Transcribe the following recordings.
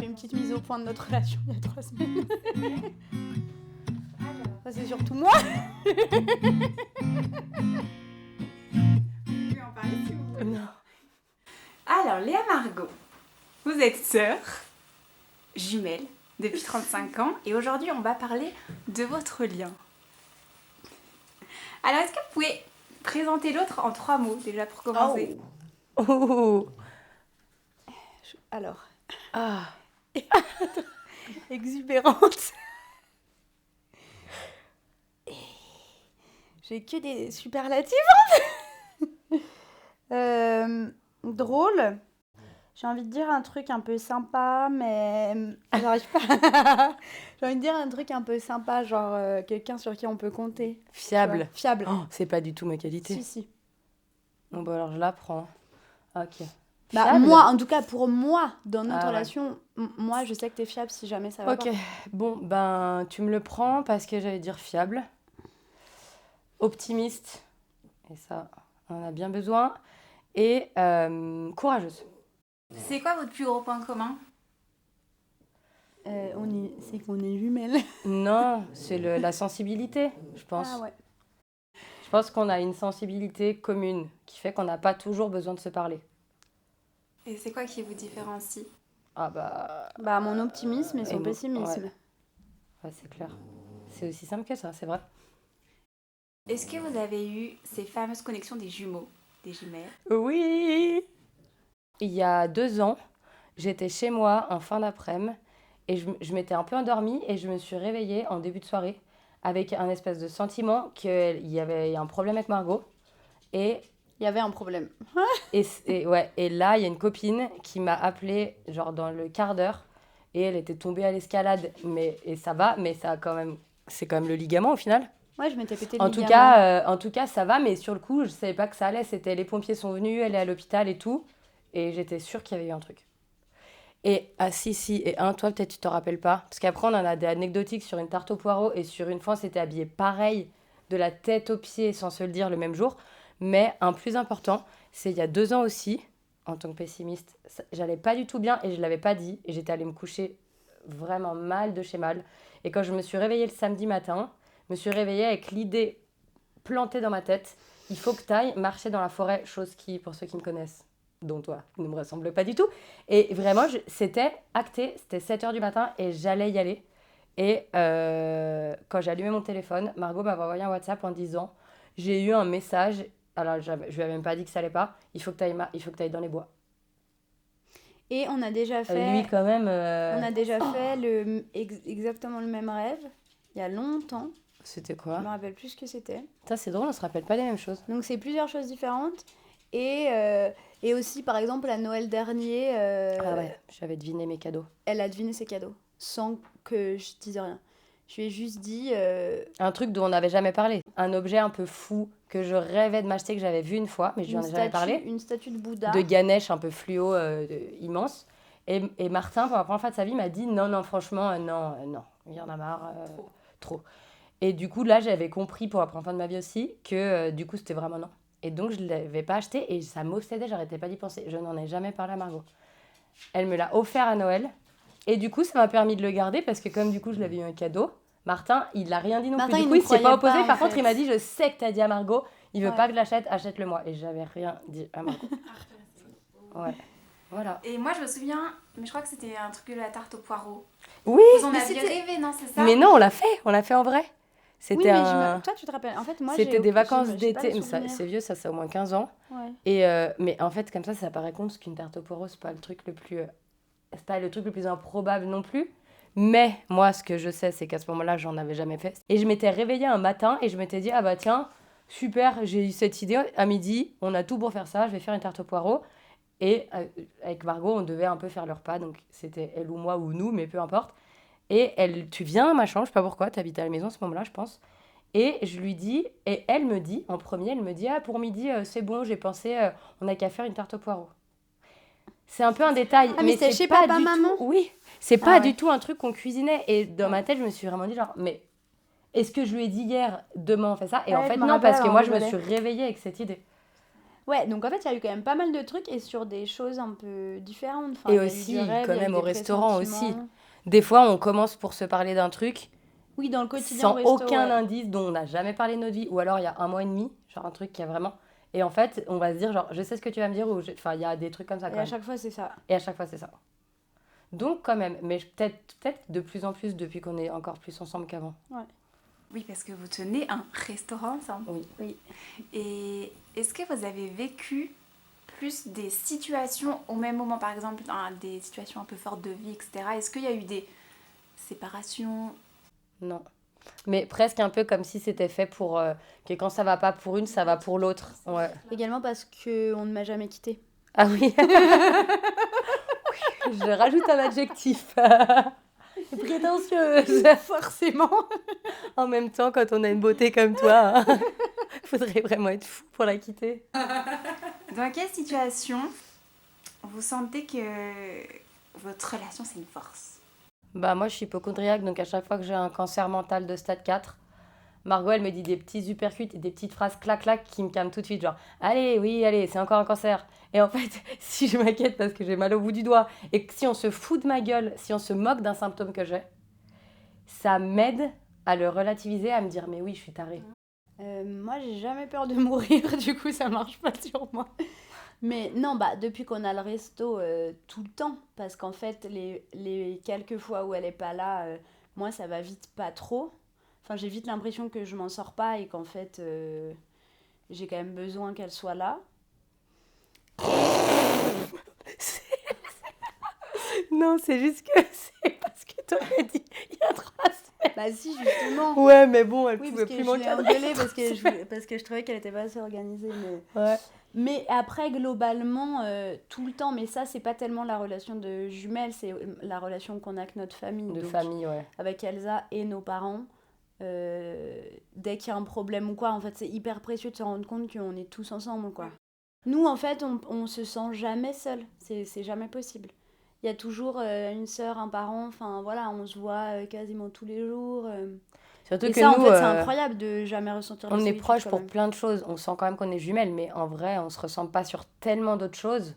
une petite mise au point de notre relation il y a 3 semaines. Ça, c'est surtout moi. Vous pouvez en parler si vous voulez. Non. Alors, Léa Margot, vous êtes sœurs jumelles depuis 35 ans et aujourd'hui on va parler de votre lien. Alors, est-ce que vous pouvez présenter l'autre en 3 mots déjà pour commencer? Alors, Ah. exubérante. J'ai que des superlatifs. Drôle. J'ai envie de dire un truc un peu sympa, mais j'arrive pas. J'ai envie de dire un truc un peu sympa, genre quelqu'un sur qui on peut compter. Fiable. Tu vois, fiable. Oh, c'est pas du tout ma qualité. Si. Bon, bah alors je la prends. Ok. Bah, Fiable. moi, en tout cas, pour moi, dans notre Ah ouais. relation, moi, je sais que t'es fiable si jamais ça va Ok. pas. Bon, ben, tu me le prends parce que j'allais dire fiable. Optimiste. Et ça, on en a bien besoin. Et courageuse. C'est quoi votre plus gros point commun? C'est qu'on est jumelles. Non, c'est la sensibilité, je pense. Ah ouais. Je pense qu'on a une sensibilité commune qui fait qu'on n'a pas toujours besoin de se parler. Et c'est quoi qui vous différencie? Ah bah... Bah, mon optimisme et son mon- pessimisme. Ouais, c'est clair. C'est aussi simple que ça, c'est vrai. Est-ce que vous avez eu ces fameuses connexions des jumeaux, des jumelles? Oui. Il y a 2 ans, j'étais chez moi en fin d'après-midi et je m'étais un peu endormie et je me suis réveillée en début de soirée avec un espèce de sentiment qu'il y avait un problème avec Margot. Et Il y avait un problème. et là, il y a une copine qui m'a appelée genre dans le quart d'heure et elle était tombée à l'escalade. Et ça va, mais ça a c'est quand même le ligament au final. Ouais, je m'étais pété le En ligament. tout cas, ça va, mais sur le coup, je savais pas que ça allait. C'était les pompiers sont venus, elle est à l'hôpital et tout. Et j'étais sûre qu'il y avait eu un truc. Et, si, et toi, peut-être tu t'en rappelles pas. Parce qu'après, on en a des anecdotiques sur une tarte aux poireaux et sur une fois, on s'était habillé pareil, de la tête aux pieds, sans se le dire, le même jour. Mais un plus important, c'est il y a 2 ans aussi, en tant que pessimiste, j'allais pas du tout bien et je l'avais pas dit. Et j'étais allée me coucher vraiment mal de chez mal. Et quand je me suis réveillée le samedi matin, je me suis réveillée avec l'idée plantée dans ma tête. Il faut que tu ailles marcher dans la forêt, chose qui, pour ceux qui me connaissent, dont toi, ne me ressemble pas du tout. Et vraiment, c'était acté, c'était 7h du matin et j'allais y aller. Et quand j'ai allumé mon téléphone, Margot m'avait envoyé un WhatsApp en disant « J'ai eu un message, alors je lui avais même pas dit que ça allait pas, il faut que tu ailles dans les bois. » Et on a déjà fait... Lui, quand même... On a déjà fait exactement le même rêve, il y a longtemps. C'était Je quoi? me rappelle plus ce que c'était. Ça, c'est drôle, on se rappelle pas des mêmes choses. Donc, c'est plusieurs choses différentes. Et aussi, par exemple, à Noël dernier, Ah ouais, j'avais deviné mes cadeaux. elle a deviné ses cadeaux, sans que je dise rien. Je lui ai juste dit... Un truc dont on n'avait jamais parlé. Un objet un peu fou que je rêvais de m'acheter, que j'avais vu une fois, mais je lui en ai jamais parlé. Une statue de Bouddha. De Ganesh un peu fluo, immense. Et Martin, pour la première fois de sa vie, m'a dit non, franchement, non, il y en a marre, trop. Et du coup, là, j'avais compris pour la première fois de ma vie aussi que du coup, c'était vraiment non. Et donc, je ne l'avais pas acheté et ça m'obsédait, j'arrêtais pas d'y penser. Je n'en ai jamais parlé à Margot. Elle me l'a offert à Noël. Et du coup, ça m'a permis de le garder parce que comme du coup, je l'avais eu un cadeau, Martin, il l'a rien dit non plus. Du coup, il s'est pas opposé. Par contre, il m'a dit, je sais que tu as dit à Margot, il veut pas que je l'achète, achète-le moi. Et j'avais rien dit à Margot. Ouais, voilà. Et moi je me souviens, mais je crois que c'était un truc de la tarte aux poireaux. Oui, Vous en aviez rêvé, non, c'est ça? mais non, on l'a fait en vrai. C'était oui, mais toi, tu te rappelles. En fait, moi, C'était des vacances j'ai pas d'été. le Mais ça, souvenir. c'est vieux, ça au moins 15 ans. Ouais. Et, mais en fait, comme ça paraît con, parce qu'une tarte aux poireaux, c'est pas le truc le plus... c'est pas le truc le plus improbable non plus. Mais moi, ce que je sais, c'est qu'à ce moment-là, j'en avais jamais fait. Et je m'étais réveillée un matin et je m'étais dit, ah bah tiens, super, j'ai eu cette idée. À midi, on a tout pour faire ça, je vais faire une tarte aux poireaux. Et avec Margot, on devait un peu faire le repas. Donc c'était elle ou moi ou nous, mais peu importe. Et tu viens, machin, je sais pas pourquoi, t'habites à la maison à ce moment-là, je pense. Et je lui dis, et elle me dit, en premier, elle me dit, ah pour midi, c'est bon, j'ai pensé, on n'a qu'à faire une tarte aux poireaux. C'est un peu un détail, mais c'est chez pas papa, du maman. tout. Oui, c'est pas ouais. du tout un truc qu'on cuisinait. Et dans ma tête, je me suis vraiment dit genre, mais est-ce que je lui ai dit hier, demain on fait ça? Et Ouais, en fait je me non, rappelle, parce que on moi je me rigolait. suis réveillée avec cette idée. Ouais, donc en fait, il y a eu quand même pas mal de trucs et sur des choses un peu différentes. Enfin, Et il y a eu aussi, du rêve, quand il y a eu même, au des restaurant aussi. pressentiments. Des fois, on commence pour se parler d'un truc Oui, dans le quotidien au sans resto, aucun ouais. indice dont on n'a jamais parlé de notre vie, ou alors il y a 1 mois et demi, genre un truc qui a vraiment... Et en fait, on va se dire, genre, je sais ce que tu vas me dire, ou enfin, il y a des trucs comme ça Et quand à même. chaque fois, c'est ça. Et à chaque fois, c'est ça. Donc, quand même, mais peut-être de plus en plus depuis qu'on est encore plus ensemble qu'avant. Oui, parce que vous tenez un restaurant ensemble. Oui. Oui. Et est-ce que vous avez vécu plus des situations au même moment, par exemple, des situations un peu fortes de vie, etc. Est-ce qu'il y a eu des séparations? Non. Mais presque un peu comme si c'était fait pour que quand ça va pas pour une, ça va pour l'autre. Ouais. Également parce qu'on ne m'a jamais quittée. Ah oui. Je rajoute un adjectif. Prétentieuse. Forcément. En même temps, quand on a une beauté comme toi, faudrait vraiment être fou pour la quitter. Dans quelle situation vous sentez que votre relation c'est une force? Bah moi je suis hypocondriaque, donc à chaque fois que j'ai un cancer mental de stade 4, Margot elle me dit des petits uppercuts et des petites phrases clac-clac qui me calment tout de suite, genre allez, oui, allez, c'est encore un cancer. Et en fait, si je m'inquiète parce que j'ai mal au bout du doigt et que si on se fout de ma gueule, si on se moque d'un symptôme que j'ai, ça m'aide à le relativiser, à me dire mais oui, je suis tarée. Moi, j'ai jamais peur de mourir, du coup, ça marche pas sur moi. Mais non, bah, depuis qu'on a le resto tout le temps, parce qu'en fait, les quelques fois où elle est pas là, moi, ça va vite pas trop. Enfin, j'ai vite l'impression que je m'en sors pas et qu'en fait, j'ai quand même besoin qu'elle soit là. Non, c'est juste que c'est parce que t'aurais dit il y a 3 semaines. Bah si, justement. Ouais, mais bon, elle Oui, pouvait parce plus que je l'ai m'encadrer. engueulée parce que je trouvais qu'elle était pas assez organisée. Mais... Ouais. Mais après, globalement, tout le temps, mais ça, c'est pas tellement la relation de jumelles, c'est la relation qu'on a avec notre famille. De Donc, famille, ouais. avec Elsa et nos parents. Dès qu'il y a un problème ou quoi, en fait, c'est hyper précieux de se rendre compte qu'on est tous ensemble, quoi. Nous, en fait, on se sent jamais seul. C'est jamais possible. Il y a toujours une sœur, un parent, enfin voilà, on se voit quasiment tous les jours. Surtout Et que ça, nous, en fait, c'est incroyable de jamais ressentir la on est solitude, proches quand pour même. plein de choses. On sent quand même qu'on est jumelles, mais en vrai, on se ressemble pas sur tellement d'autres choses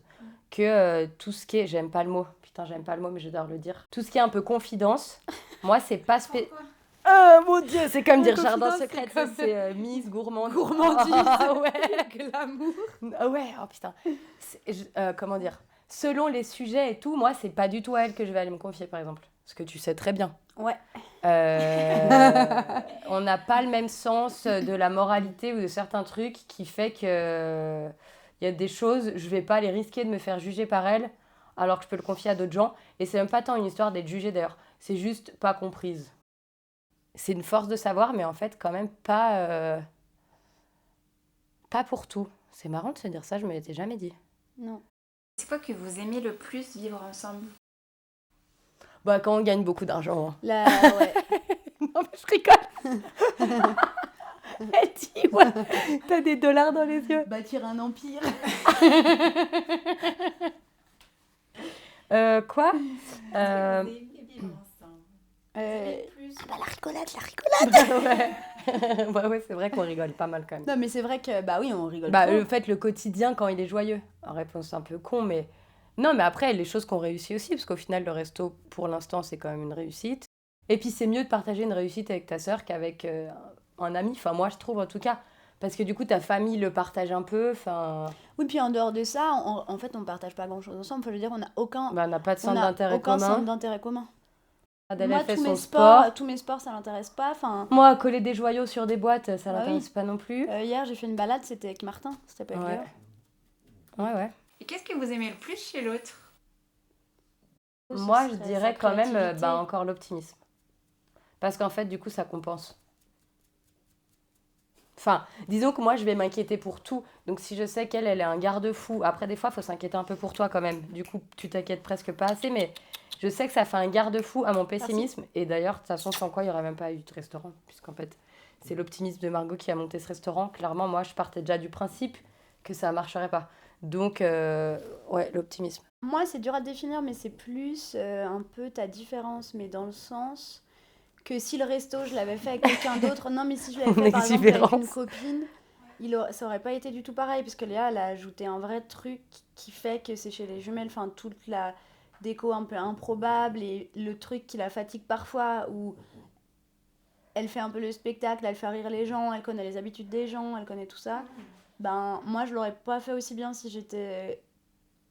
que tout ce qui est... J'aime pas le mot. Putain, j'aime pas le mot, mais j'adore le dire. Tout ce qui est un peu confidence, moi, c'est pas... Oh mon Dieu, c'est comme dire jardin confidence, secret, c'est comme- c'est Miss Gourmandise. Gourmandise. Ah ouais. Glamour. Ah ouais, oh putain. Comment dire? Selon les sujets et tout, moi, c'est pas du tout à elle que je vais aller me confier, par exemple. Ce que tu sais très bien. Ouais. On n'a pas le même sens de la moralité ou de certains trucs qui fait que il y a des choses, je vais pas les risquer de me faire juger par elle alors que je peux le confier à d'autres gens. Et c'est même pas tant une histoire d'être jugée d'ailleurs, c'est juste pas comprise. C'est une force de savoir, mais en fait, quand même pas pour tout. C'est marrant de se dire ça, je me l'étais jamais dit. Non. C'est quoi que vous aimez le plus vivre ensemble? Bah, quand on gagne beaucoup d'argent. Hein. Là, ouais. Non, mais je rigole. Elle dit, ouais, t'as des dollars dans les yeux. Bâtir un empire. Quoi Vous aimez vivre ensemble. Bah, la rigolade. Ouais. Ouais, c'est vrai qu'on rigole pas mal quand même. Non, mais c'est vrai que, bah oui, on rigole Bah, trop. le fait, le quotidien quand il est joyeux. En réponse un peu con, mais... Non, mais après, les choses qu'on réussit aussi, parce qu'au final, le resto, pour l'instant, c'est quand même une réussite. Et puis, c'est mieux de partager une réussite avec ta sœur qu'avec un ami. Enfin, moi, je trouve, en tout cas. Parce que du coup, ta famille le partage un peu. Enfin, Oui, puis en dehors de ça, en fait, on partage pas grand-chose ensemble. Enfin, je veux dire, on n'a aucun, bah, on n'a pas de on centre a d'intérêt aucun centre commun. d'intérêt commun. Adèle, Moi, elle fait tous son mes sport. sports, tous mes sports, ça l'intéresse pas. Enfin, Moi, coller des joyaux sur des boîtes, ça Bah l'intéresse oui. pas non plus. hier, j'ai fait une balade, c'était avec Martin. C'était pas avec Ouais. Léa. Ouais. Et qu'est-ce que vous aimez le plus chez l'autre? Moi, Ce je serait dirais sa quand même créativité. encore l'optimisme. Parce qu'en fait, du coup, ça compense. Enfin, disons que moi, je vais m'inquiéter pour tout. Donc, si je sais qu'elle est un garde-fou... Après, des fois, il faut s'inquiéter un peu pour toi quand même. Du coup, tu t'inquiètes presque pas assez. Mais je sais que ça fait un garde-fou à mon pessimisme. Et d'ailleurs, de toute façon, sans quoi, il n'y aurait même pas eu de restaurant. Puisqu'en fait, c'est l'optimisme de Margot qui a monté ce restaurant. Clairement, moi, je partais déjà du principe que ça ne marcherait pas. Donc, ouais, l'optimisme. Moi, c'est dur à définir, mais c'est plus un peu ta différence, mais dans le sens que si le resto, je l'avais fait avec quelqu'un d'autre, non, mais si je l'avais Mon fait par exemple avec une exubérance. copine, ça aurait pas été du tout pareil, parce que Léa, elle a ajouté un vrai truc qui fait que c'est chez les jumelles, enfin, toute la déco un peu improbable et le truc qui la fatigue parfois, où elle fait un peu le spectacle, elle fait rire les gens, elle connaît les habitudes des gens, elle connaît tout ça. Ben, moi, je l'aurais pas fait aussi bien si j'étais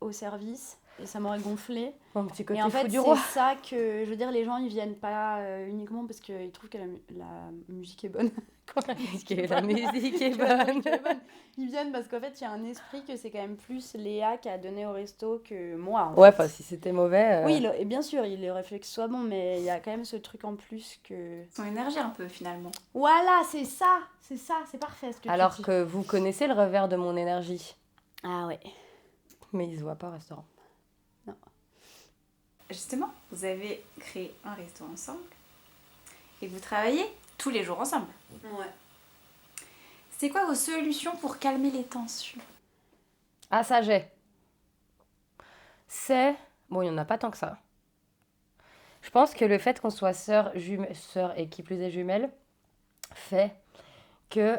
au service, et ça m'aurait gonflé. Mon petit côté Et en fou fait, du c'est roi. ça que, je veux dire, les gens, ils viennent pas uniquement parce qu'ils trouvent que la musique est bonne. Quand la musique est La bonne. musique est Que la bonne. musique est bonne. Ils viennent parce qu'en fait, il y a un esprit que c'est quand même plus Léa qui a donné au resto que moi, en Ouais, fait. enfin, si c'était mauvais. Oui, et bien sûr, il aurait fallu que ce soit bon, mais il y a quand même ce truc en plus que... Son énergie un peu finalement. Voilà, c'est parfait ce que Alors tu dis. que vous connaissez le revers de mon énergie. Ah ouais. Mais il se voit pas au restaurant. Justement, vous avez créé un resto ensemble et vous travaillez tous les jours ensemble. Ouais. C'est quoi vos solutions pour calmer les tensions? Ah, ça, j'ai. C'est... Bon, il n'y en a pas tant que ça. Je pense que le fait qu'on soit sœurs et qui plus est jumelles fait que...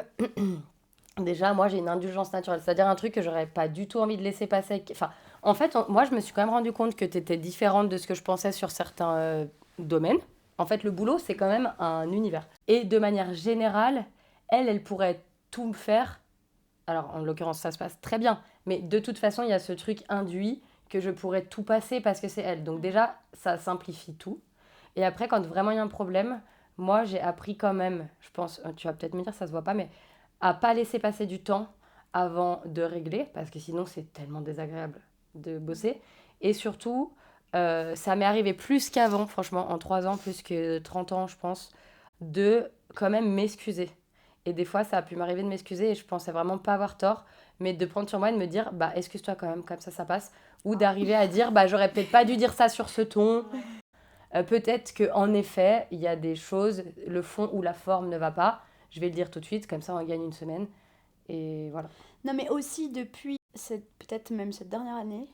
Déjà, moi, j'ai une indulgence naturelle. C'est-à-dire un truc que j'aurais pas du tout envie de laisser passer. Enfin, en fait, moi, je me suis quand même rendu compte que tu étais différente de ce que je pensais sur certains domaines. En fait, le boulot, c'est quand même un univers. Et de manière générale, elle pourrait tout me faire. Alors, en l'occurrence, ça se passe très bien. Mais de toute façon, il y a ce truc induit que je pourrais tout passer parce que c'est elle. Donc déjà, ça simplifie tout. Et après, quand vraiment il y a un problème, moi, j'ai appris quand même, je pense, tu vas peut-être me dire, ça se voit pas, mais à pas laisser passer du temps avant de régler, parce que sinon, c'est tellement désagréable de bosser. Et surtout, ça m'est arrivé plus qu'avant, franchement, en 3 ans, plus que 30 ans, je pense, de quand même m'excuser. Et des fois, ça a pu m'arriver de m'excuser et je pensais vraiment pas avoir tort, mais de prendre sur moi et de me dire, bah, excuse-toi quand même, comme ça passe. Ou d'arriver à dire, bah, j'aurais peut-être pas dû dire ça sur ce ton. Peut-être qu'en effet, il y a des choses, le fond ou la forme ne va pas. Je vais le dire tout de suite, comme ça on gagne une semaine. Et voilà. Non, mais aussi depuis peut-être même cette dernière année,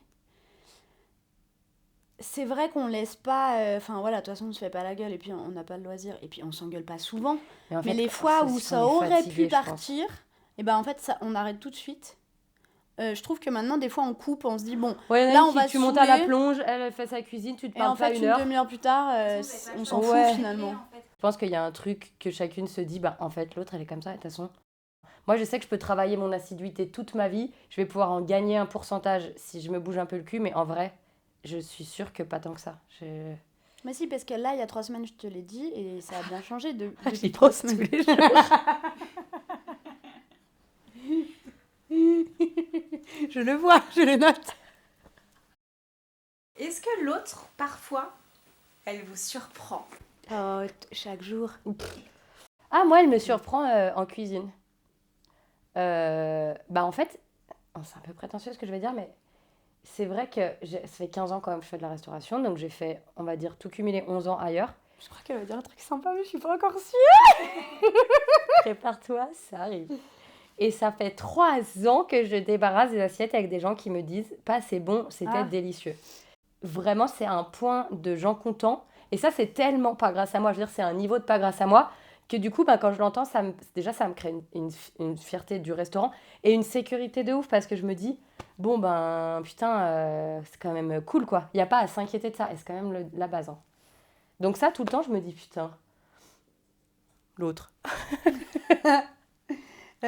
c'est vrai qu'on laisse pas. Enfin voilà, de toute façon, on se fait pas la gueule et puis on n'a pas le loisir et puis on s'engueule pas souvent. Mais, en Mais fait, les fois c'est où aussi ça qu'on est aurait fatigué, pu je pense. partir, et ben en fait, ça, on arrête tout de suite. Je trouve que maintenant, des fois, on coupe, on se dit bon, Ouais, là, on qui, va tu montes à la saouler, plonge, elle fait sa cuisine, tu te et en parles pas fait, une une heure. demi-heure plus tard, on s'en Ouais. fout finalement. Je pense qu'il y a un truc que chacune se dit, bah en fait l'autre elle est comme ça, et de toute façon. Moi je sais que je peux travailler mon assiduité toute ma vie, je vais pouvoir en gagner un pourcentage si je me bouge un peu le cul, mais en vrai, je suis sûre que pas tant que ça. Mais si, parce que là, il y a 3 semaines, je te l'ai dit, et ça a bien changé J'y depuis 3 pense tous semaines. les jours. Je le vois, je le note. Est-ce que l'autre, parfois, elle vous surprend? Oh, chaque jour. Ah, moi elle me surprend en cuisine. Bah en fait, c'est un peu prétentieux ce que je vais dire, mais c'est vrai que ça fait 15 ans quand même que je fais de la restauration, donc j'ai fait, on va dire, tout cumulé 11 ans ailleurs. Je crois qu'elle va dire un truc sympa, mais je suis pas encore sûre. Prépare-toi, ça arrive. Et ça fait 3 ans que je débarrasse des assiettes avec des gens qui me disent « pas c'est bon, c'était délicieux ». Vraiment, c'est un point de gens contents. Et ça, c'est tellement pas grâce à moi. Je veux dire, c'est un niveau de pas grâce à moi que du coup, quand je l'entends, déjà, ça me crée une fierté du restaurant et une sécurité de ouf parce que je me dis « bon, putain, c'est quand même cool, quoi. Il n'y a pas à s'inquiéter de ça. Et c'est quand même la base. Hein. » Donc ça, tout le temps, je me dis « putain, l'autre. »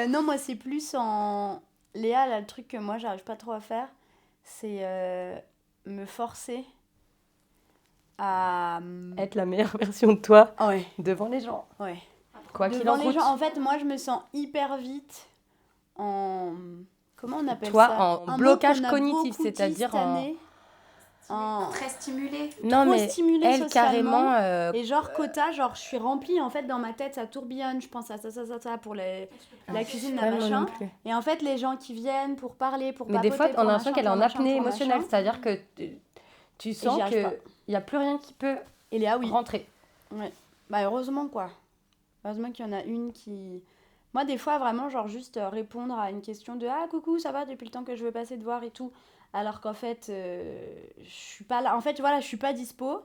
Non, moi, c'est plus en... Léa, là, le truc que moi, j'arrive pas trop à faire, c'est me forcer à... Être la meilleure version de toi Ouais, devant les gens. ouais. Quoi qu'il Devant en les coûte. gens, en fait, moi, je me sens hyper vite en... Comment on appelle Toi, ça? en Un mot blocage qu'on a cognitif, beaucoup dit c'est-à-dire cette année. En... Très stimulée. Non, trop mais stimulée elle, socialement. carrément... Et genre, quota, genre, je suis remplie, en fait, dans ma tête, ça tourbillonne, je pense à ça, pour la cuisine, la ouais, moi machin. non plus. Et en fait, les gens qui viennent pour parler, pour Mais des fois, papoter, on a pour l'impression machin, qu'elle est pour en machin, apnée pour émotionnelle. machin. C'est-à-dire que tu sens j'y arrive pas. qu'il n'y a plus rien qui peut Et Léa, oui. rentrer. Ouais. Bah, heureusement, quoi. Heureusement qu'il y en a une qui... Moi, des fois, vraiment, genre, juste répondre à une question de « Ah, coucou, ça va depuis le temps que je veux passer te voir et tout ». Alors qu'en fait, je suis pas là. En fait, voilà, je suis pas dispo.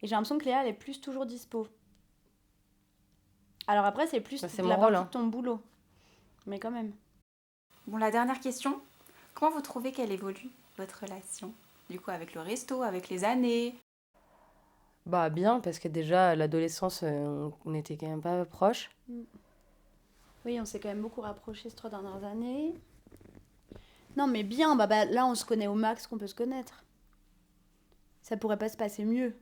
Et j'ai l'impression que Léa, elle est plus toujours dispo. Alors après, c'est plus Bah, c'est la mon rôle, partie hein. de ton boulot. Mais quand même. Bon, la dernière question. Comment vous trouvez qu'elle évolue, votre relation? Du coup, avec le resto, avec les années? Bah bien, parce que déjà, à l'adolescence, on était quand même pas proches. Oui, on s'est quand même beaucoup rapprochés ces 3 dernières années. Non, mais bien, là, on se connaît au max qu'on peut se connaître. Ça pourrait pas se passer mieux.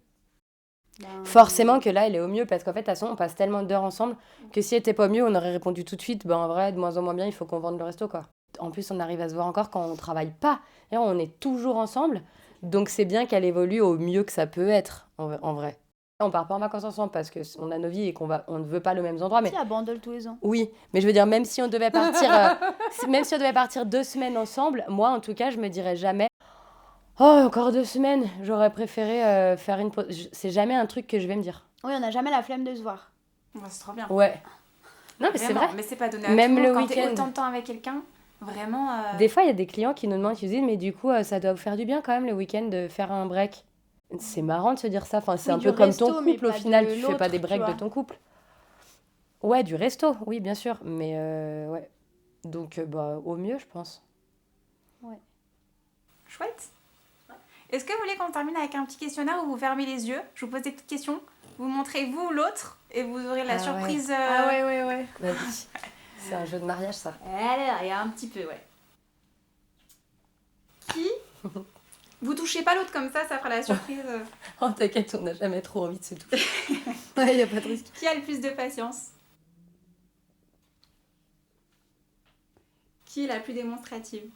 Ben, Forcément que là, elle est au mieux, parce qu'en fait, de toute façon, on passe tellement d'heures ensemble que si elle était pas mieux, on aurait répondu tout de suite, ben en vrai, de moins en moins bien, il faut qu'on vende le resto, quoi. En plus, on arrive à se voir encore quand on travaille pas. Et on est toujours ensemble, donc c'est bien qu'elle évolue au mieux que ça peut être, en vrai. On part pas en vacances ensemble parce qu'on a nos vies et on ne veut pas les mêmes endroits, mais Si, à Bandol tous les ans. oui, mais je veux dire, même si on devait partir, même si on devait partir 2 semaines ensemble, moi, en tout cas, je me dirais jamais, oh, encore 2 semaines, j'aurais préféré faire une pause. C'est jamais un truc que je vais me dire. Oui, on n'a jamais la flemme de se voir. Ouais, c'est trop bien. Ouais. Non, mais c'est Vraiment, vrai. mais c'est pas donné à Même tout le le monde. Quand t'es week-end. autant de temps avec quelqu'un, vraiment... Des fois, il y a des clients qui nous demandent, qui nous disent, mais du coup, ça doit vous faire du bien quand même le week-end de faire un break. C'est marrant de se dire ça. Enfin, c'est Oui, un du peu comme resto, ton mais couple au pas final. de Tu fais pas des l'autre, breaks tu de vois. ton couple. Ouais, du resto, oui, bien sûr. Mais ouais. Donc, bah, au mieux, je pense. Chouette. Est-ce que vous voulez qu'on termine avec un petit questionnaire où vous fermez les yeux? Je vous pose des petites questions. Vous montrez vous ou l'autre et vous aurez la Ah surprise. ouais. Vas-y. C'est un jeu de mariage, ça. Alors, il y a un petit peu, ouais. Qui Vous touchez pas l'autre comme ça fera la surprise. Oh, t'inquiète, on n'a jamais trop envie de se toucher. Ouais, y a pas de risque. Qui a le plus de patience? Qui est la plus démonstrative?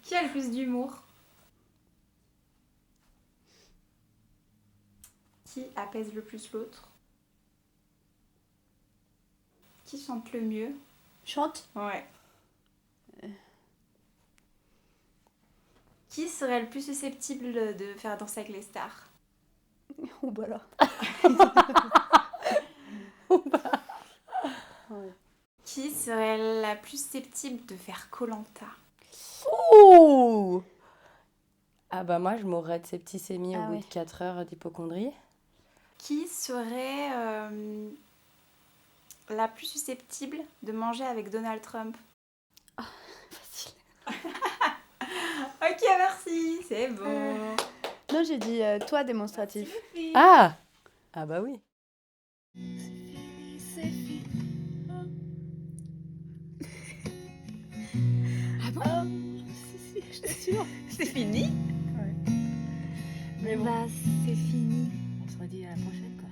Qui a le plus d'humour? Qui apaise le plus l'autre? Qui chante le mieux? Chante. Ouais. Qui serait le plus susceptible de faire danser avec les stars? Oh bah là. Qui serait la plus susceptible de faire Koh-Lanta? Ouh. Ah bah moi, je mourrais de septicémie au Ah bout ouais. de 4 heures d'hypocondrie. Qui serait la plus susceptible de manger avec Donald Trump? Facile. Ok, merci, c'est bon. Non, j'ai dit toi démonstratif. Ah. Ah bah oui. Ah bon? Je t'assure. C'est fini? Ouais. Mais bon. Bah, c'est fini. On se redit à la prochaine, quoi.